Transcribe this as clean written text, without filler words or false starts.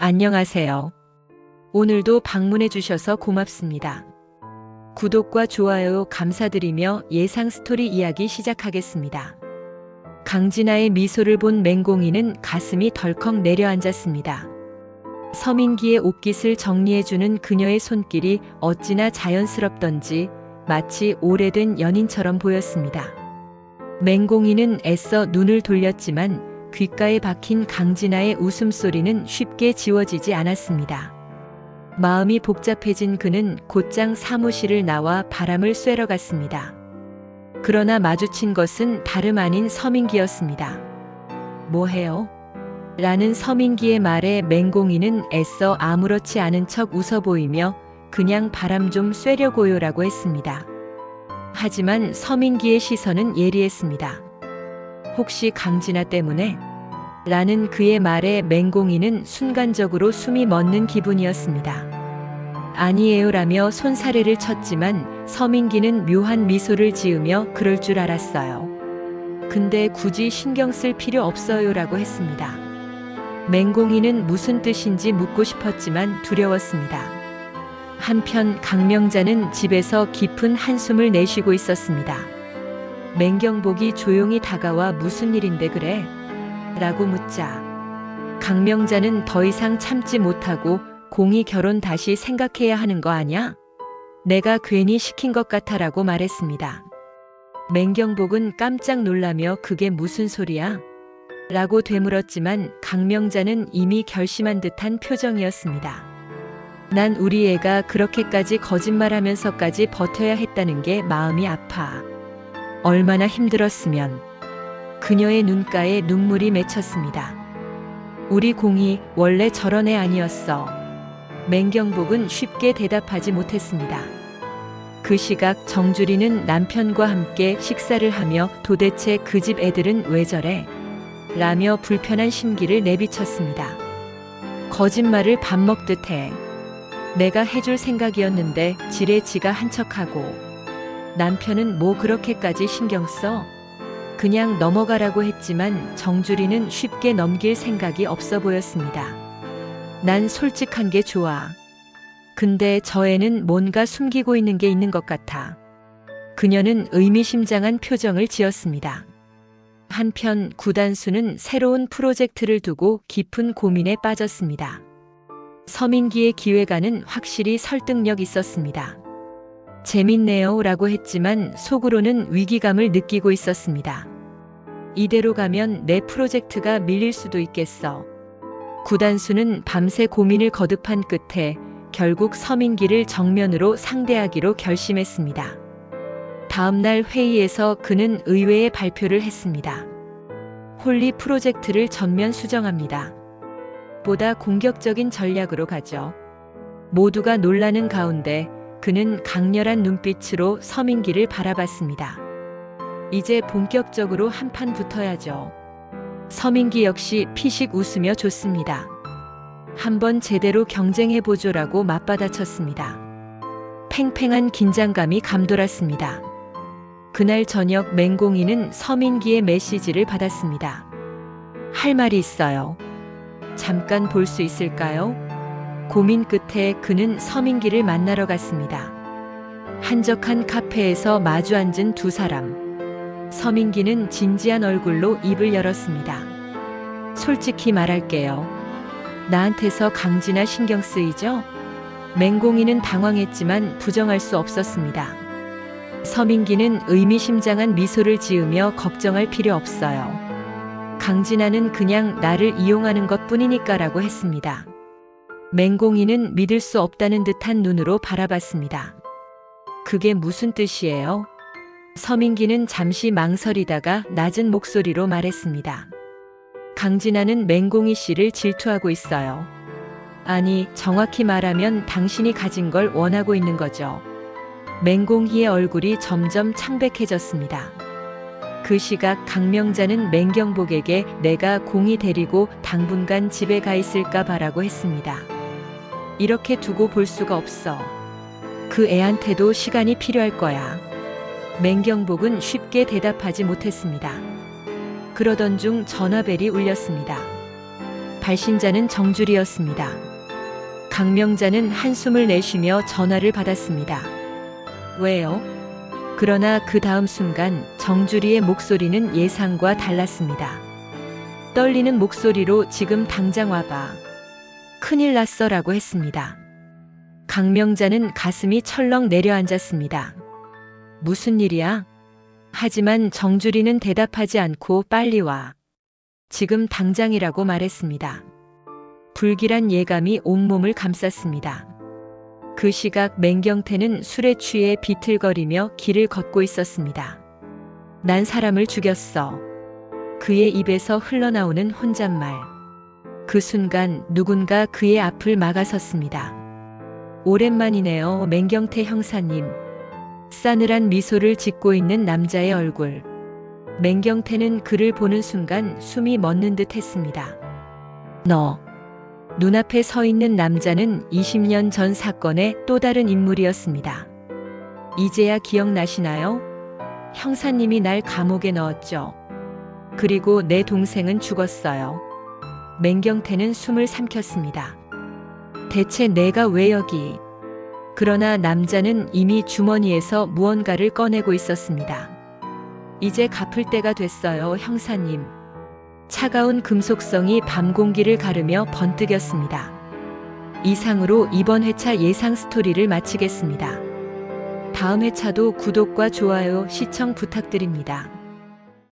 안녕하세요. 오늘도 방문해 주셔서 고맙습니다. 구독과 좋아요 감사드리며 예상 스토리 이야기 시작하겠습니다. 강진아의 미소를 본 맹공이는 가슴이 덜컥 내려앉았습니다. 서민기의 옷깃을 정리해주는 그녀의 손길이 어찌나 자연스럽던지 마치 오래된 연인처럼 보였습니다. 맹공이는 애써 눈을 돌렸지만 귓가에 박힌 강진아의 웃음소리는 쉽게 지워지지 않았습니다. 마음이 복잡해진 그는 곧장 사무실을 나와 바람을 쐬러 갔습니다. 그러나 마주친 것은 다름 아닌 서민기였습니다. 뭐해요? 라는 서민기의 말에 맹공이는 애써 아무렇지 않은 척 웃어 보이며 그냥 바람 좀 쐬려고요라고 했습니다. 하지만 서민기의 시선은 예리했습니다. 혹시 강진아 때문에? 라는 그의 말에 맹공이는 순간적으로 숨이 멎는 기분이었습니다. 아니에요라며 손사래를 쳤지만 서민기는 묘한 미소를 지으며 그럴 줄 알았어요. 근데 굳이 신경 쓸 필요 없어요라고 했습니다. 맹공이는 무슨 뜻인지 묻고 싶었지만 두려웠습니다. 한편 강명자는 집에서 깊은 한숨을 내쉬고 있었습니다. 맹경복이 조용히 다가와 무슨 일인데 그래? 라고 묻자 강명자는 더 이상 참지 못하고 공이 결혼 다시 생각해야 하는 거 아냐? 내가 괜히 시킨 것 같아라고 말했습니다. 맹경복은 깜짝 놀라며 그게 무슨 소리야? 라고 되물었지만 강명자는 이미 결심한 듯한 표정이었습니다. 난 우리 애가 그렇게까지 거짓말하면서까지 버텨야 했다는 게 마음이 아파. 얼마나 힘들었으면. 그녀의 눈가에 눈물이 맺혔습니다. 우리 공이 원래 저런 애 아니었어. 맹경복은 쉽게 대답하지 못했습니다. 그 시각 정주리는 남편과 함께 식사를 하며 도대체 그 집 애들은 왜 저래? 라며 불편한 심기를 내비쳤습니다. 거짓말을 밥 먹듯 해. 내가 해줄 생각이었는데 지레 지가 한 척하고. 남편은 뭐 그렇게까지 신경 써? 그냥 넘어가라고 했지만 정주리는 쉽게 넘길 생각이 없어 보였습니다. 난 솔직한 게 좋아. 근데 저 애는 뭔가 숨기고 있는 게 있는 것 같아. 그녀는 의미심장한 표정을 지었습니다. 한편 구단수는 새로운 프로젝트를 두고 깊은 고민에 빠졌습니다. 서민기의 기획안은 확실히 설득력 있었습니다. 재밌네요 라고 했지만 속으로는 위기감을 느끼고 있었습니다. 이대로 가면 내 프로젝트가 밀릴 수도 있겠어. 구단수는 밤새 고민을 거듭한 끝에 결국 서민기를 정면으로 상대하기로 결심했습니다. 다음날 회의에서 그는 의외의 발표를 했습니다. 홀리 프로젝트를 전면 수정합니다. 보다 공격적인 전략으로 가죠. 모두가 놀라는 가운데 그는 강렬한 눈빛으로 서민기를 바라봤습니다. 이제 본격적으로 한판 붙어야죠. 서민기 역시 피식 웃으며 좋습니다. 한번 제대로 경쟁해보죠라고 맞받아쳤습니다. 팽팽한 긴장감이 감돌았습니다. 그날 저녁 맹공이는 서민기의 메시지를 받았습니다. 할 말이 있어요. 잠깐 볼 수 있을까요? 고민 끝에 그는 서민기를 만나러 갔습니다. 한적한 카페에서 마주 앉은 두 사람. 서민기는 진지한 얼굴로 입을 열었습니다. 솔직히 말할게요. 나한테서 강진아 신경 쓰이죠? 맹공이는 당황했지만 부정할 수 없었습니다. 서민기는 의미심장한 미소를 지으며 걱정할 필요 없어요. 강진아는 그냥 나를 이용하는 것뿐이니까라고 했습니다. 맹공이는 믿을 수 없다는 듯한 눈으로 바라봤습니다. 그게 무슨 뜻이에요? 서민기는 잠시 망설이다가 낮은 목소리로 말했습니다. 강진아는 맹공이 씨를 질투하고 있어요. 아니, 정확히 말하면 당신이 가진 걸 원하고 있는 거죠. 맹공희의 얼굴이 점점 창백해졌습니다. 그 시각 강명자는 맹경복에게 내가 공이 데리고 당분간 집에 가 있을까 봐라고 했습니다. 이렇게 두고 볼 수가 없어. 그 애한테도 시간이 필요할 거야. 맹경복은 쉽게 대답하지 못했습니다. 그러던 중 전화벨이 울렸습니다. 발신자는 정주리였습니다. 강명자는 한숨을 내쉬며 전화를 받았습니다. 왜요? 그러나 그 다음 순간 정주리의 목소리는 예상과 달랐습니다. 떨리는 목소리로 지금 당장 와봐. 큰일 났어라고 했습니다. 강명자는 가슴이 철렁 내려앉았습니다. 무슨 일이야? 하지만 정주리는 대답하지 않고 빨리 와. 지금 당장이라고 말했습니다. 불길한 예감이 온몸을 감쌌습니다. 그 시각 맹경태는 술에 취해 비틀거리며 길을 걷고 있었습니다. 난 사람을 죽였어. 그의 입에서 흘러나오는 혼잣말. 그 순간 누군가 그의 앞을 막아섰습니다. 오랜만이네요, 맹경태 형사님. 싸늘한 미소를 짓고 있는 남자의 얼굴. 맹경태는 그를 보는 순간 숨이 멎는 듯 했습니다. 너. 눈앞에 서 있는 남자는 20년 전 사건의 또 다른 인물이었습니다. 이제야 기억나시나요? 형사님이 날 감옥에 넣었죠. 그리고 내 동생은 죽었어요. 맹경태는 숨을 삼켰습니다. 대체 내가 왜 여기? 그러나 남자는 이미 주머니에서 무언가를 꺼내고 있었습니다. 이제 갚을 때가 됐어요, 형사님. 차가운 금속성이 밤 공기를 가르며 번뜩였습니다. 이상으로 이번 회차 예상 스토리를 마치겠습니다. 다음 회차도 구독과 좋아요, 시청 부탁드립니다.